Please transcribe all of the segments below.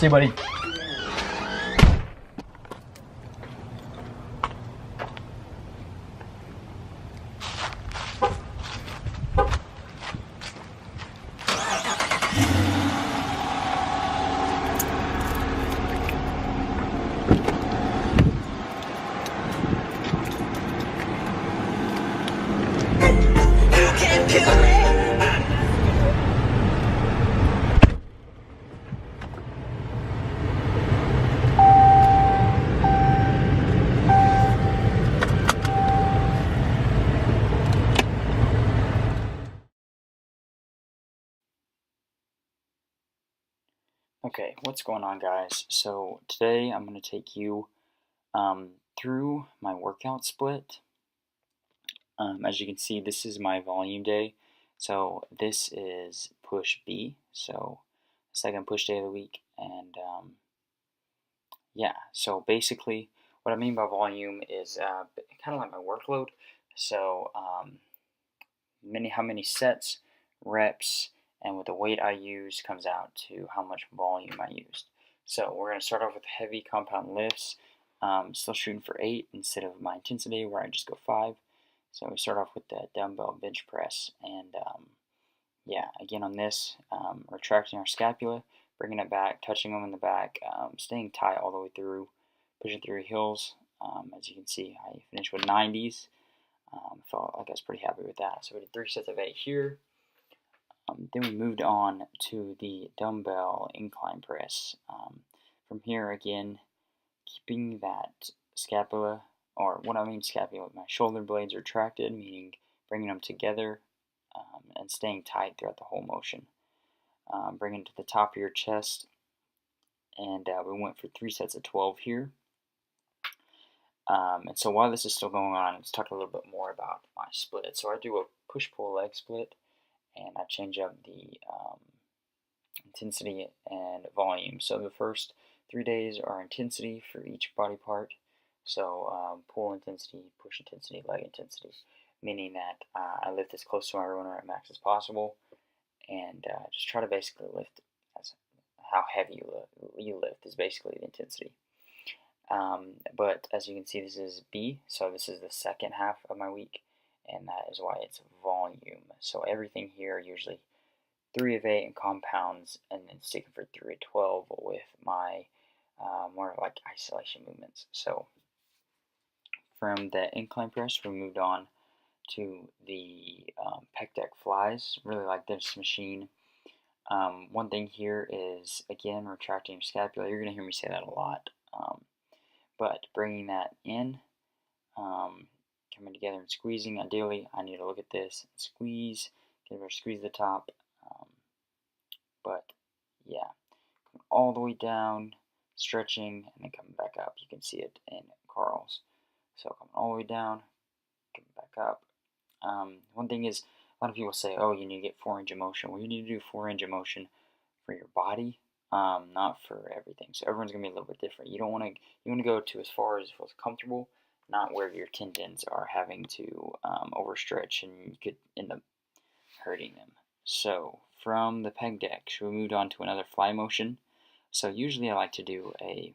See you, buddy. Okay, what's going on, guys? So today I'm going to take you through my workout split. As you can see, this is my volume day. So this is push B, so second push day of the week. And yeah, so basically what I mean by volume is kind of like my workload. So how many sets, reps, and with the weight I use comes out to how much volume I used. So we're going to start off with heavy compound lifts. Still shooting for 8 instead of my intensity where I just go 5. So we start off with the dumbbell bench press. And yeah, again on this, retracting our scapula, bringing it back, touching them in the back, staying tight all the way through, pushing through heels. As you can see, I finished with 90s. Felt like I was pretty happy with that. So we did 3 sets of 8 here. Then we moved on to the dumbbell incline press. From here again, keeping that scapula, or what I mean scapula, my shoulder blades are retracted, meaning bringing them together and staying tight throughout the whole motion. Bring it to the top of your chest, and we went for 3 sets of 12 here. And so while this is still going on, let's talk a little bit more about my split. So I do a push-pull leg split, and I change up the intensity and volume. So the first 3 days are intensity for each body part. So pull intensity, push intensity, leg intensity, meaning that I lift as close to my runner at max as possible, and just try to basically lift as how heavy you lift is basically the intensity. But as you can see, this is B, so this is the second half of my week, and that is why it's volume. So everything here, usually 3 of 8 in compounds, and then sticking for 3 of 12 with my more like isolation movements. So from the incline press, we moved on to the pec deck flies. Really like this machine. One thing here is, again, retracting your scapula. You're going to hear me say that a lot. But bringing that in, coming together and squeezing. Ideally, I need to look at this, squeeze, squeeze the top. But yeah, coming all the way down, stretching, and then coming back up. You can see it in Carl's. So coming all the way down, coming back up. One thing is, a lot of people say, oh, you need to get 4-range of motion. Well, you need to do 4-range of motion for your body, not for everything. So everyone's gonna be a little bit different. You want to go to as far as feels comfortable, not where your tendons are having to overstretch and you could end up hurting them. So from the peg deck, we moved on to another fly motion. So usually I like to do a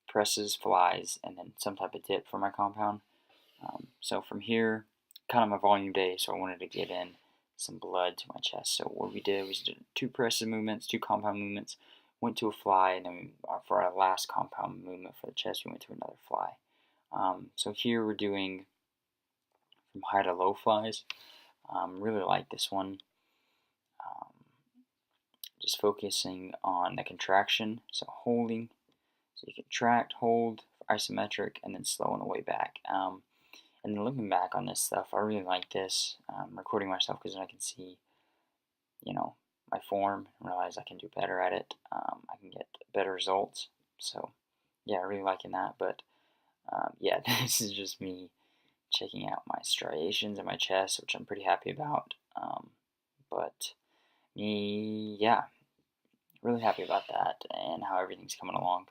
presses, flies, and then some type of dip for my compound. So from here, kind of my volume day, so I wanted to get in some blood to my chest. So what we did was did 2 presses movements, 2 compound movements, went to a fly, and then for our last compound movement for the chest, we went to another fly. So here we're doing from high to low flies. Really like this one. Just focusing on the contraction, so holding, so you contract, hold, isometric, and then slow on the way back. And then looking back on this stuff, I really like this. Recording myself because I can see, my form and realize I can do better at it. I can get better results. So, yeah, really liking that. But, yeah, this is just me checking out my striations in my chest, which I'm pretty happy about. But yeah, really happy about that and how everything's coming along.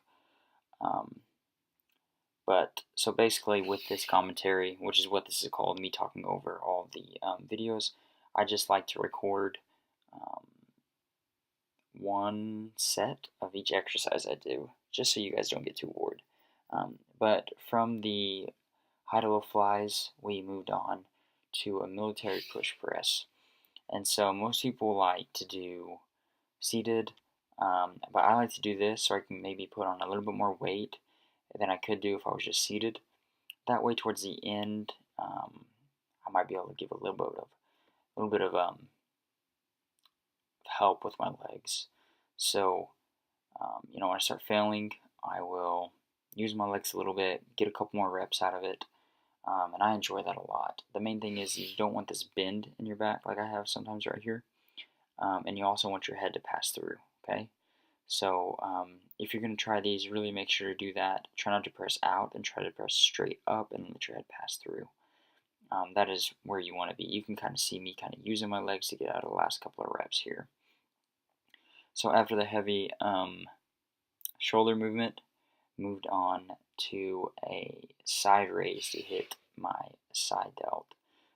But so basically with this commentary, which is what this is called, me talking over all the videos, I just like to record one set of each exercise I do, just so you guys don't get too bored. But from the high-to-low flies, we moved on to a military push press. And so most people like to do seated, but I like to do this so I can maybe put on a little bit more weight than I could do if I was just seated. That way, towards the end, I might be able to give a little bit of help with my legs. So, when I start failing, I will use my legs a little bit, get a couple more reps out of it, and I enjoy that a lot. The main thing is you don't want this bend in your back like I have sometimes right here, and you also want your head to pass through, okay? So if you're going to try these, really make sure to do that. Try not to press out and try to press straight up and let your head pass through. That is where you want to be. You can kind of see me kind of using my legs to get out of the last couple of reps here. So after the heavy shoulder movement, moved on to a side raise to hit my side delt.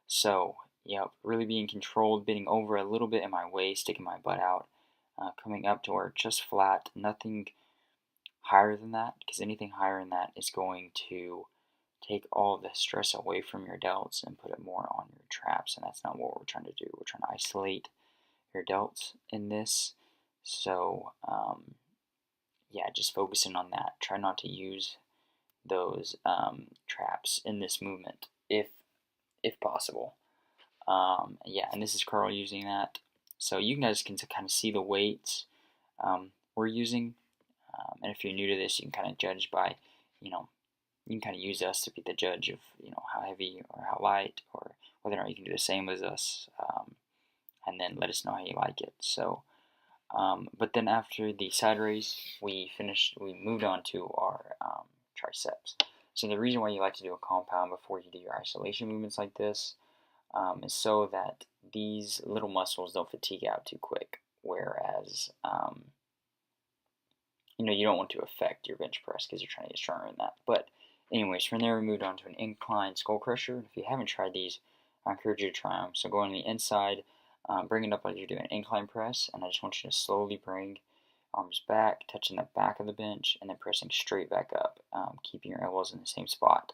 So, yep, really being controlled, bending over a little bit in my waist, sticking my butt out, coming up to where just flat, nothing higher than that, because anything higher than that is going to take all the stress away from your delts and put it more on your traps, and that's not what we're trying to do. We're trying to isolate your delts in this. So, yeah, just focusing on that. Try not to use those traps in this movement, if possible. Yeah, and this is Carl using that. So you guys can kind of see the weights we're using, and if you're new to this, you can kind of judge by, you can kind of use us to be the judge of, how heavy or how light, or whether or not you can do the same as us, and then let us know how you like it. So, but then after the side raise, we moved on to our triceps. So the reason why you like to do a compound before you do your isolation movements like this is so that these little muscles don't fatigue out too quick, whereas you don't want to affect your bench press because you're trying to get stronger in that. But anyways, from there we moved on to an incline skull crusher. If you haven't tried these, I encourage you to try them. So go on the inside, bring it up like you're doing an incline press, and I just want you to slowly bring arms back, touching the back of the bench, and then pressing straight back up, keeping your elbows in the same spot.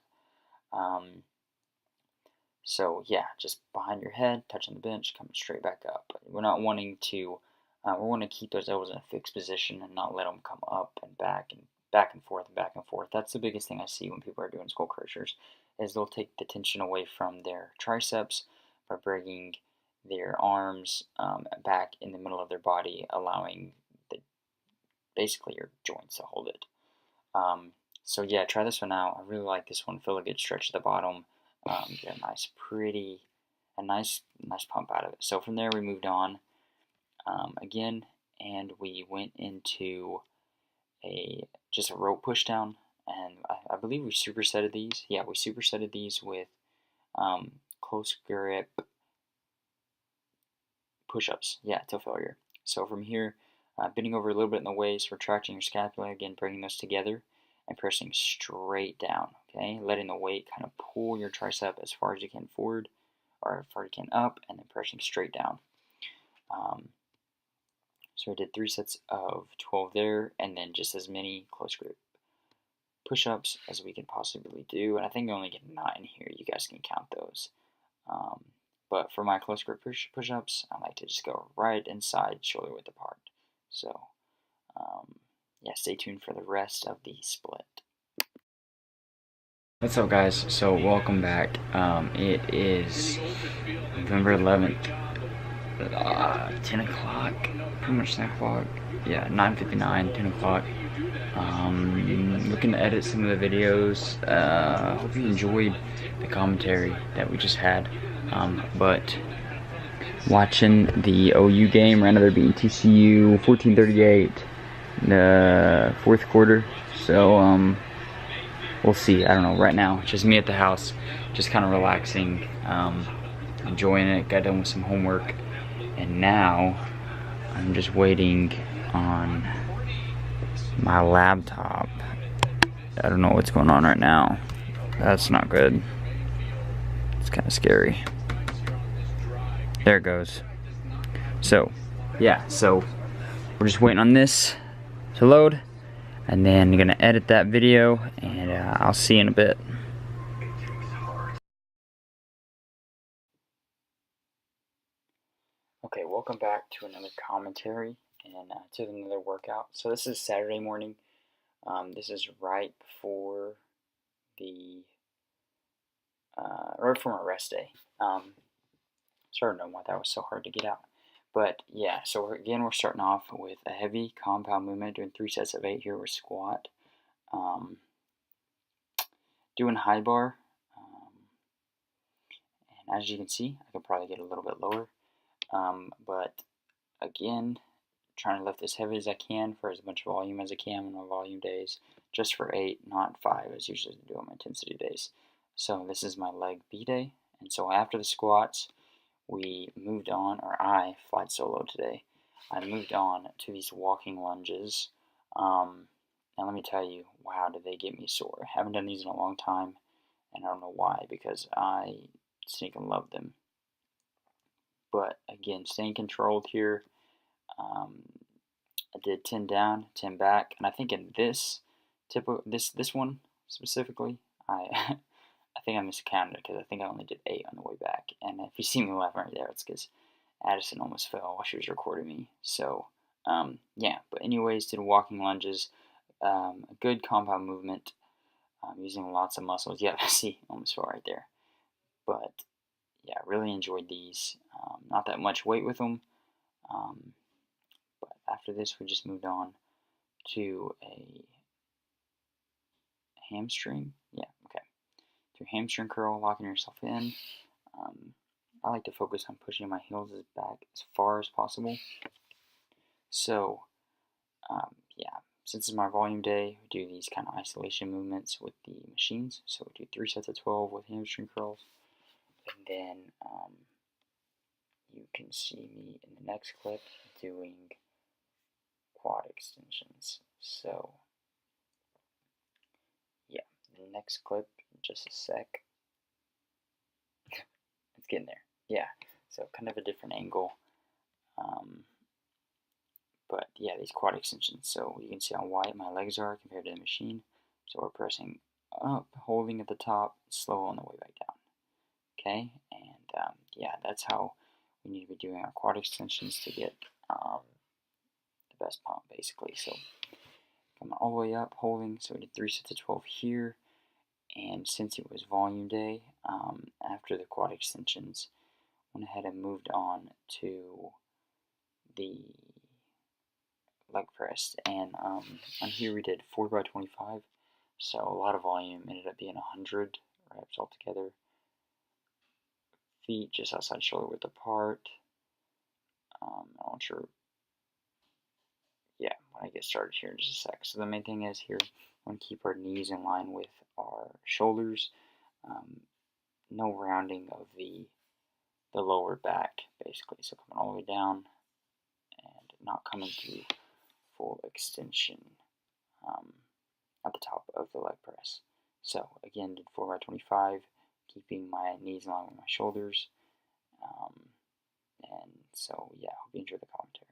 So yeah, just behind your head, touching the bench, coming straight back up. We're not wanting to, we want to keep those elbows in a fixed position and not let them come up and back and forth and back and forth. That's the biggest thing I see when people are doing skull crushers, is they'll take the tension away from their triceps by bringing their arms back in the middle of their body, allowing basically your joints to hold it. So yeah, try this one out. I really like this one. Feel a good stretch at the bottom. Get a nice pump out of it. So from there we moved on again, and we went into just a rope push down, and I believe we supersetted these. Yeah, we supersetted these with close grip push-ups. Yeah, till failure. So from here, bending over a little bit in the waist, retracting your scapula, again bringing those together and pressing straight down, okay? Letting the weight kind of pull your tricep as far as you can forward, or as far as you can up, and then pressing straight down. So I did 3 sets of 12 there, and then just as many close grip push-ups as we can possibly do. And I think I only get 9 here. You guys can count those. But for my close grip push-ups, I like to just go right inside, shoulder width apart. So, yeah, stay tuned for the rest of the split. What's up, guys? So welcome back. It is November 11th, 10 o'clock, pretty much 10 o'clock. Yeah, 9:59, 10 o'clock. Looking to edit some of the videos. Hope you enjoyed the commentary that we just had. But watching the OU game, ran another beating TCU 14-38 in the fourth quarter. So we'll see. I don't know. Right now, it's just me at the house, just kind of relaxing, enjoying it. Got done with some homework, and now I'm just waiting on my laptop. I don't know what's going on right now. That's not good. It's kind of scary. There it goes. So, yeah, so we're just waiting on this to load, and then I'm gonna edit that video, and I'll see you in a bit. Okay, welcome back to another commentary and to another workout. So this is Saturday morning. This is right before my rest day. Sorry, I don't know why that was so hard to get out. But yeah, so we're starting off with a heavy compound movement, doing 3 sets of 8 here with squat. Doing high bar. And as you can see, I could probably get a little bit lower. But again, trying to lift as heavy as I can for as much volume as I can on my volume days, just for 8, not 5 as usually do on my intensity days. So this is my leg B day, and so after the squats, we moved on, or I flied solo today. I moved on to these walking lunges, and let me tell you, wow, did they get me sore. I haven't done these in a long time, and I don't know why, because I sneaking love them. But again, staying controlled here. I did 10 down, 10 back, and I think in this one specifically, I I think I miscounted because I think I only did 8 on the way back. And if you see me laughing right there, it's because Addison almost fell while she was recording me. So yeah, but anyways, did walking lunges, a good compound movement, using lots of muscles. Yeah, see, almost fell right there. But yeah, really enjoyed these. Not that much weight with them. But after this, we just moved on to a hamstring. Yeah, okay. To a hamstring curl, locking yourself in. I like to focus on pushing my heels back as far as possible. So, yeah, since it's my volume day, we do these kind of isolation movements with the machines. So we do 3 sets of 12 with hamstring curls. And then you can see me in the next clip doing quad extensions. So, yeah, the next clip, just a sec. It's getting there. Yeah, so kind of a different angle. But yeah, these quad extensions. So you can see how wide my legs are compared to the machine. So we're pressing up, holding at the top, slow on the way back down. Okay, and yeah, that's how we need to be doing our quad extensions to get the best pump, basically. So coming all the way up, holding. So we did 3 sets of 12 here. And since it was volume day, after the quad extensions, went ahead and moved on to the leg press, and on here we did 4x25, so a lot of volume, ended up being 100 reps altogether. Feet just outside shoulder width apart. I'm not sure. Yeah, when I get started here in just a sec. So the main thing is here, we want to keep our knees in line with our shoulders. No rounding of the lower back, basically. So coming all the way down and not coming to full extension at the top of the leg press. So again, did 4x25, keeping my knees in line with my shoulders. And so yeah, hope you enjoy the commentary.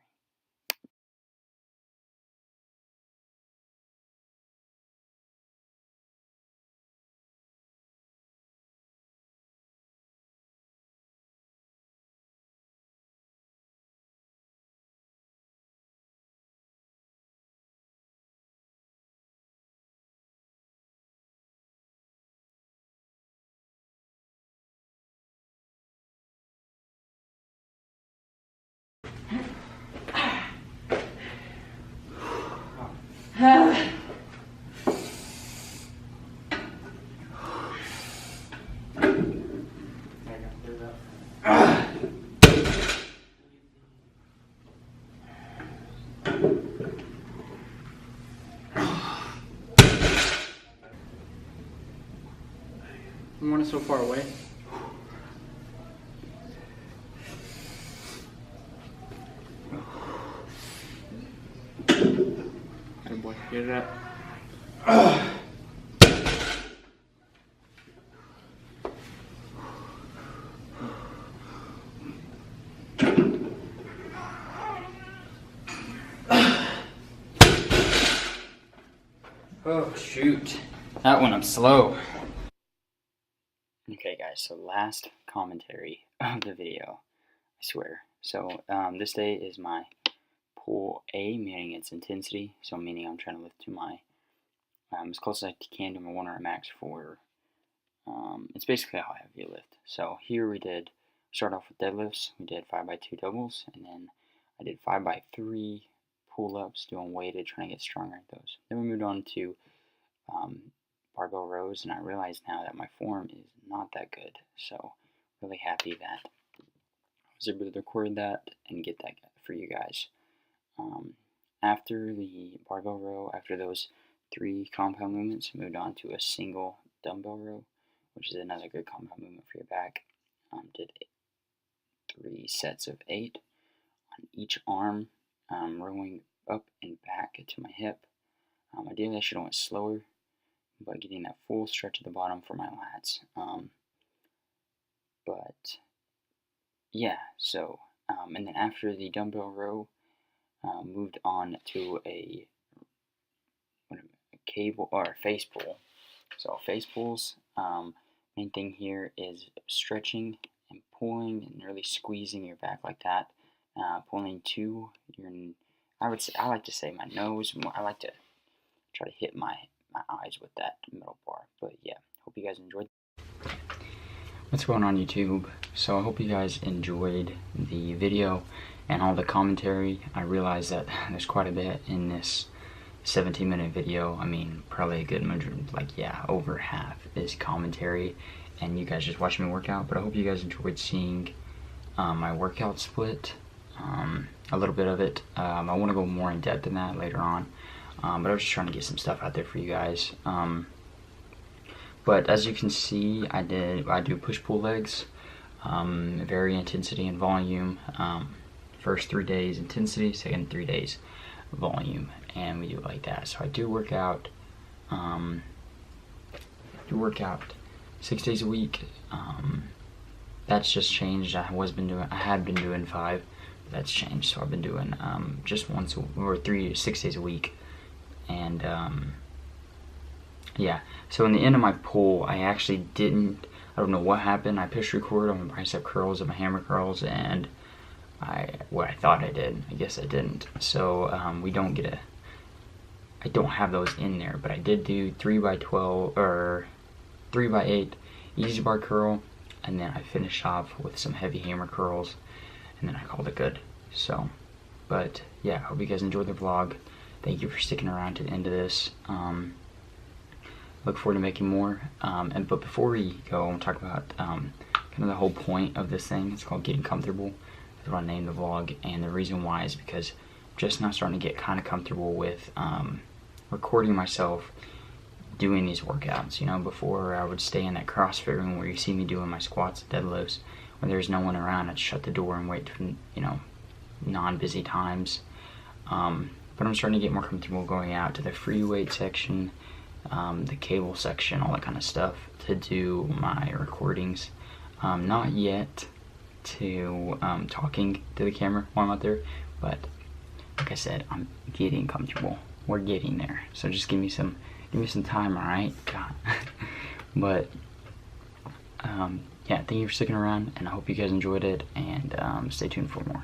You want it so far away? Good boy, get it up. Oh shoot, that went up slow. Okay guys, so last commentary of the video, I swear. So this day is my pull A, meaning its intensity, so meaning I'm trying to lift to my, as close as I can to my 1 rep max for, it's basically how heavy you lift. So here we did, start off with deadlifts, we did 5x2 doubles, and then I did 5x3 pull-ups, doing weighted, trying to get stronger at those. Then we moved on to barbell rows, and I realize now that my form is not that good, so really happy that I was able to record that and get that for you guys. After the barbell row, after those 3 compound movements, I moved on to a single dumbbell row, which is another good compound movement for your back. Did 3 sets of 8 on each arm, rowing up and back to my hip. Ideally I should have went slower, but getting that full stretch at the bottom for my lats. But yeah, so and then after the dumbbell row, moved on to a cable or face pull. So face pulls, main thing here is stretching and pulling and really squeezing your back like that. Pulling to your, I like to say my nose. I like to try to hit my eyes with that middle bar. But yeah, hope you guys enjoyed. What's going on YouTube? So I hope you guys enjoyed the video and all the commentary. I realize that there's quite a bit in this 17-minute video. I mean, probably a good majority, like yeah, over half is commentary and you guys just watching me work out. But I hope you guys enjoyed seeing my workout split, a little bit of it. I want to go more in depth in that later on, but I was just trying to get some stuff out there for you guys. But as you can see, I do push-pull legs, vary intensity and volume. First 3 days intensity, second 3 days volume, and we do it like that. So I do work out 6 days a week. That's just changed. I had been doing 5, but that's changed. So I've been doing just 6 days a week, and yeah. So in the end of my pull, I actually didn't. I don't know what happened. I pushed record on my bicep curls and my hammer curls, and I thought I did. I guess I didn't. So we don't get a. I don't have those in there, but I did do 3x12 or 3x8 easy bar curl, and then I finished off with some heavy hammer curls, and then I called it good. So, but yeah, hope you guys enjoyed the vlog. Thank you for sticking around to the end of this. Look forward to making more. But before we go, I want to talk about kind of the whole point of this thing. It's called Getting Comfortable. That's what I named the vlog, and the reason why is because I'm just now starting to get kind of comfortable with recording myself doing these workouts. You know, before I would stay in that CrossFit room where you see me doing my squats and deadlifts. When there's no one around, I'd shut the door and wait for, you know, non-busy times. But I'm starting to get more comfortable going out to the free weight section, the cable section, all that kind of stuff to do my recordings. Not yet to talking to the camera while I'm out there, but like I said, I'm getting comfortable. We're getting there, so just give me some time, all right? God. But yeah, thank you for sticking around, and I hope you guys enjoyed it, and stay tuned for more.